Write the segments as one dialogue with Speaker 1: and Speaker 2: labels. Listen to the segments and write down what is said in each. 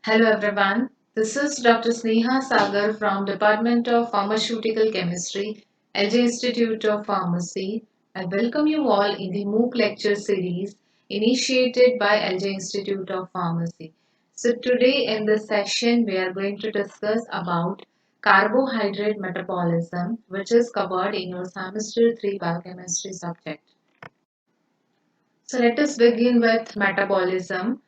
Speaker 1: Hello everyone. This is Dr. Sneha Sagar from Department of Pharmaceutical Chemistry, LJ Institute of Pharmacy. I welcome you all in the MOOC lecture series initiated by LJ Institute of Pharmacy. So today in this session we are going to discuss about carbohydrate metabolism, which is covered in your semester 3 biochemistry subject. So let us begin with metabolism.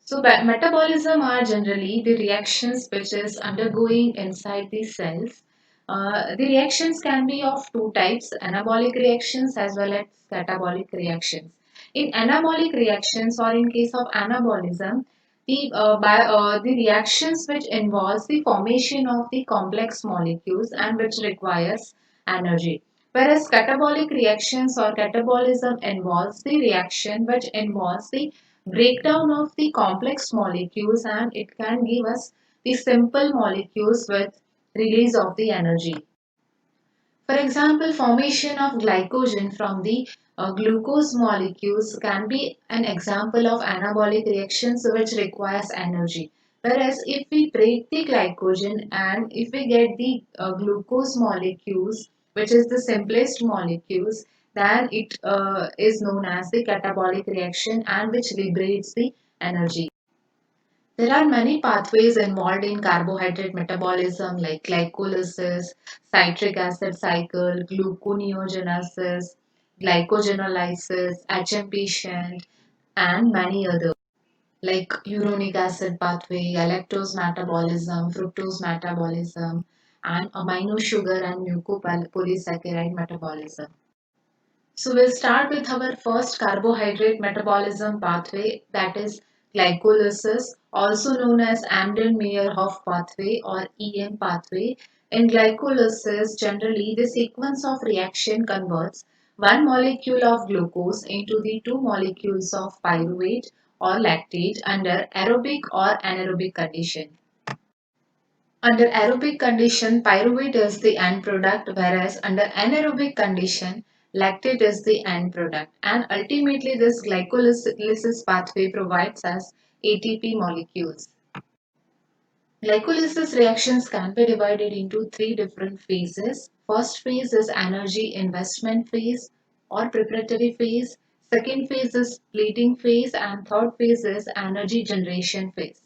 Speaker 1: So, metabolism are generally the reactions which is undergoing inside the cells. The reactions can be of two types, anabolic reactions as well as catabolic reactions. In anabolic reactions or in case of anabolism, the reactions which involves the formation of the complex molecules and which requires energy. Whereas catabolic reactions or catabolism involves the reaction which involves the breakdown of the complex molecules and it can give us the simple molecules with release of the energy. For example, formation of glycogen from the glucose molecules can be an example of anabolic reactions which requires energy. Whereas if we break the glycogen and if we get the glucose molecules, which is the simplest molecules, then it is known as the catabolic reaction and which liberates the energy. There are many pathways involved in carbohydrate metabolism like glycolysis, citric acid cycle, gluconeogenesis, glycogenolysis, HMP shunt, and many others like uronic acid pathway, galactose metabolism, fructose metabolism, and amino sugar and mucopolysaccharide metabolism. So we'll start with our first carbohydrate metabolism pathway, that is glycolysis, also known as Embden-Meyerhof pathway or EM pathway. In glycolysis, generally the sequence of reaction converts one molecule of glucose into the two molecules of pyruvate or lactate under aerobic or anaerobic condition. Under aerobic condition, pyruvate is the end product, whereas under anaerobic condition, lactate is the end product. And ultimately, this glycolysis pathway provides us ATP molecules. Glycolysis reactions can be divided into three different phases. First phase is energy investment phase or preparatory phase. Second phase is splitting phase, and third phase is energy generation phase.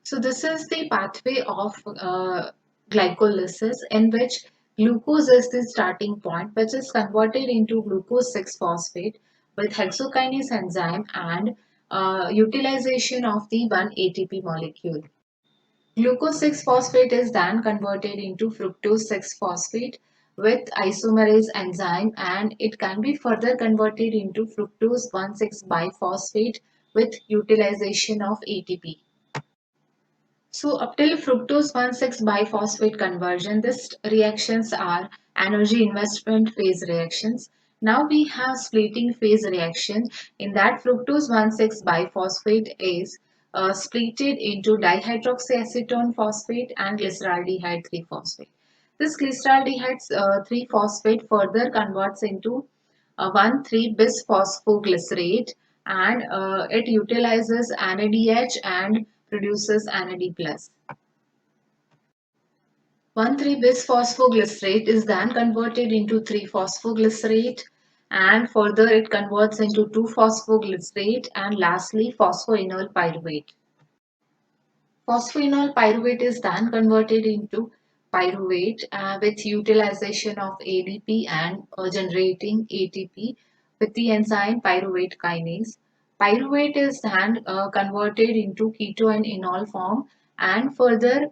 Speaker 1: So this is the pathway of glycolysis in which glucose is the starting point, which is converted into glucose 6-phosphate with hexokinase enzyme and utilization of the 1 ATP molecule. Glucose 6-phosphate is then converted into fructose 6-phosphate with isomerase enzyme and it can be further converted into fructose 1,6 biphosphate with utilization of ATP. So up till fructose 1,6 biphosphate conversion, these reactions are energy investment phase reactions. Now we have splitting phase reaction. In that fructose 1,6 biphosphate is splitted into dihydroxyacetone phosphate and glyceraldehyde 3-phosphate. This glyceraldehyde 3-phosphate further converts into 1,3-bisphosphoglycerate and it utilizes NADH and produces NAD+. 1,3-bisphosphoglycerate is then converted into 3-phosphoglycerate and further it converts into 2-phosphoglycerate and lastly phosphoenol pyruvate. Phosphoenol pyruvate is then converted into pyruvate with utilization of ADP and generating ATP with the enzyme pyruvate kinase. Pyruvate is then converted into ketone enol form and further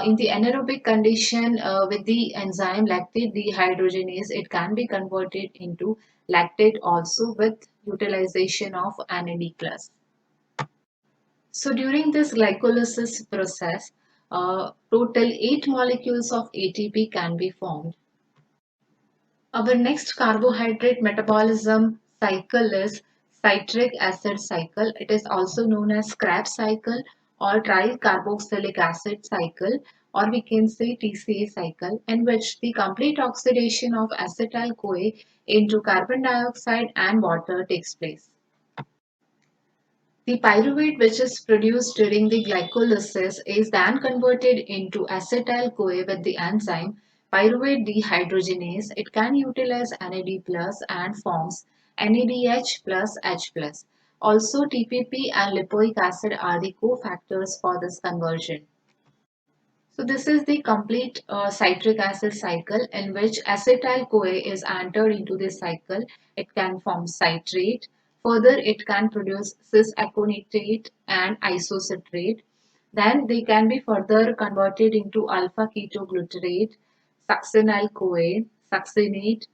Speaker 1: in the anaerobic condition with the enzyme lactate dehydrogenase it can be converted into lactate also with utilization of NAD+. So during this glycolysis process, total 8 molecules of ATP can be formed. Our next carbohydrate metabolism cycle is citric acid cycle. It is also known as Krebs cycle or tricarboxylic acid cycle or we can say TCA cycle in which the complete oxidation of acetyl-CoA into carbon dioxide and water takes place. The pyruvate which is produced during the glycolysis is then converted into acetyl-CoA with the enzyme pyruvate dehydrogenase. It can utilize NAD plus and forms NADH plus H plus. Also, TPP and lipoic acid are the cofactors for this conversion. So this is the complete citric acid cycle in which acetyl-CoA is entered into this cycle. It can form citrate. Further, it can produce cis-aconitate and isocitrate. Then they can be further converted into alpha-ketoglutarate, succinyl-CoA, succinate,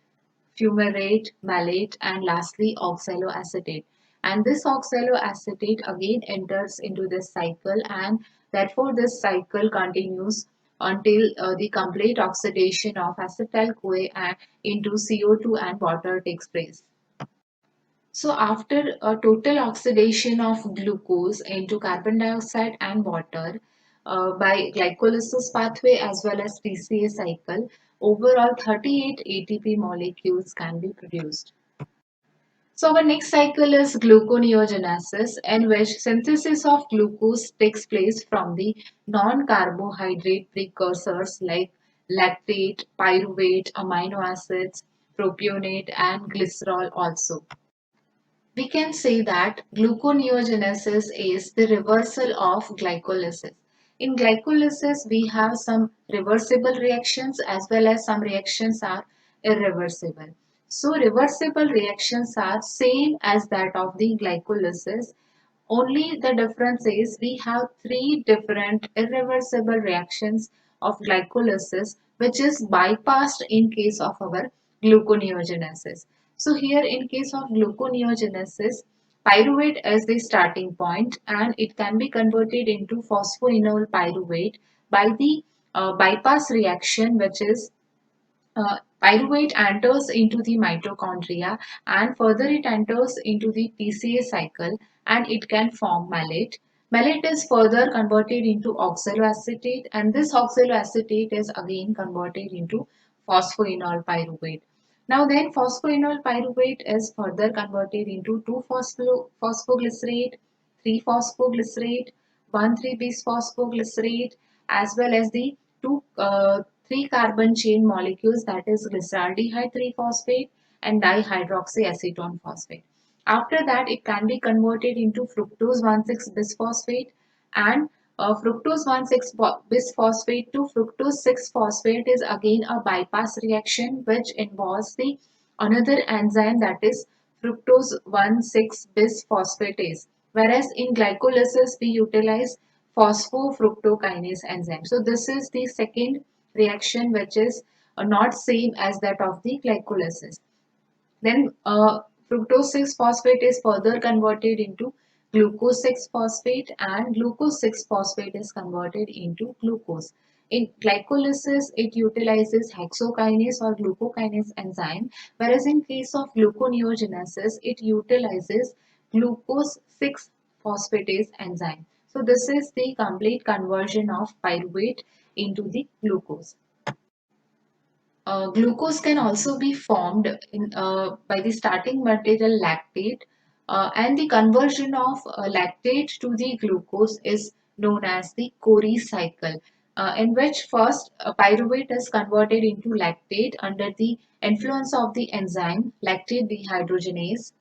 Speaker 1: fumarate, malate, and lastly oxaloacetate. And this oxaloacetate again enters into this cycle, and therefore this cycle continues until the complete oxidation of acetyl-CoA and into CO2 and water takes place. So after a total oxidation of glucose into carbon dioxide and water by glycolysis pathway as well as TCA cycle, overall 38 ATP molecules can be produced. So our next cycle is gluconeogenesis, in which synthesis of glucose takes place from the non-carbohydrate precursors like lactate, pyruvate, amino acids, propionate and glycerol also. We can say that gluconeogenesis is the reversal of glycolysis. In glycolysis, we have some reversible reactions as well as some reactions are irreversible. So reversible reactions are same as that of the glycolysis. Only the difference is we have three different irreversible reactions of glycolysis which is bypassed in case of our gluconeogenesis. So here in case of gluconeogenesis, pyruvate is the starting point and it can be converted into phosphoenol pyruvate by the bypass reaction which is pyruvate enters into the mitochondria and further it enters into the TCA cycle and it can form malate. Malate is further converted into oxaloacetate and this oxaloacetate is again converted into phosphoenol pyruvate. Now then phosphoenol pyruvate is further converted into 2-phosphoglycerate, 3-phosphoglycerate, 1,3-bis phosphoglycerate as well as the two 3 carbon chain molecules that is glyceraldehyde 3 phosphate and dihydroxyacetone phosphate. After that it can be converted into fructose 1,6 bisphosphate and fructose 1,6 bisphosphate to fructose 6 phosphate is again a bypass reaction which involves the another enzyme that is fructose 1,6 bisphosphatase, whereas in glycolysis we utilize phosphofructokinase enzyme. So this is the second reaction which is not same as that of the glycolysis. Then fructose 6 phosphate is further converted into glucose 6 phosphate and glucose 6 phosphate is converted into glucose. In glycolysis, it utilizes hexokinase or glucokinase enzyme, whereas in case of gluconeogenesis, it utilizes glucose 6 phosphatase enzyme. So this is the complete conversion of pyruvate into the glucose. Glucose can also be formed by the starting material lactate and the conversion of lactate to the glucose is known as the Cori cycle in which first pyruvate is converted into lactate under the influence of the enzyme lactate dehydrogenase.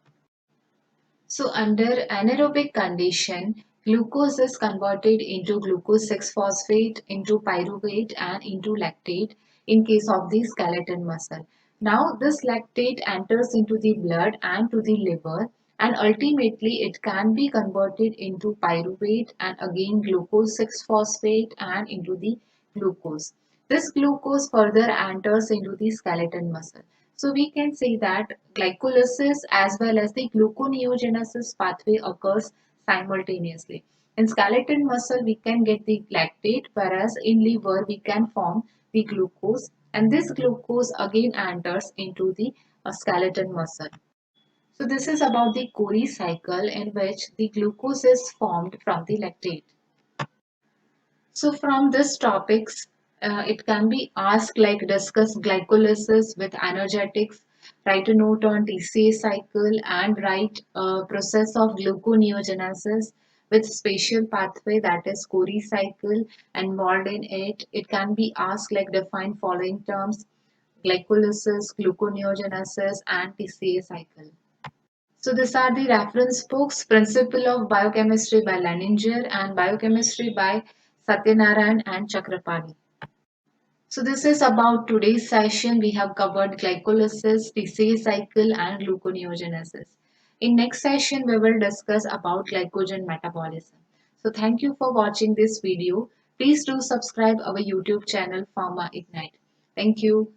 Speaker 1: So under anaerobic condition, glucose is converted into glucose 6-phosphate, into pyruvate and into lactate in case of the skeleton muscle. Now this lactate enters into the blood and to the liver and ultimately it can be converted into pyruvate and again glucose 6-phosphate and into the glucose. This glucose further enters into the skeleton muscle. So we can say that glycolysis as well as the gluconeogenesis pathway occurs simultaneously. In skeleton muscle we can get the lactate whereas in liver we can form the glucose and this glucose again enters into the skeleton muscle. So this is about the Cori cycle in which the glucose is formed from the lactate. So from this topics, it can be asked like discuss glycolysis with energetics write a note on TCA cycle, and write a process of gluconeogenesis with spatial pathway, that is Cori cycle, involved in it. It can be asked like define following terms: glycolysis, gluconeogenesis, and TCA cycle. So these are the reference books: Principle of Biochemistry by Leininger and Biochemistry by Satyanarayan and Chakrapani. So this is about today's session. We have covered glycolysis, TCA cycle, and gluconeogenesis. In next session, we will discuss about glycogen metabolism. So thank you for watching this video. Please do subscribe our YouTube channel Pharma Ignite. Thank you.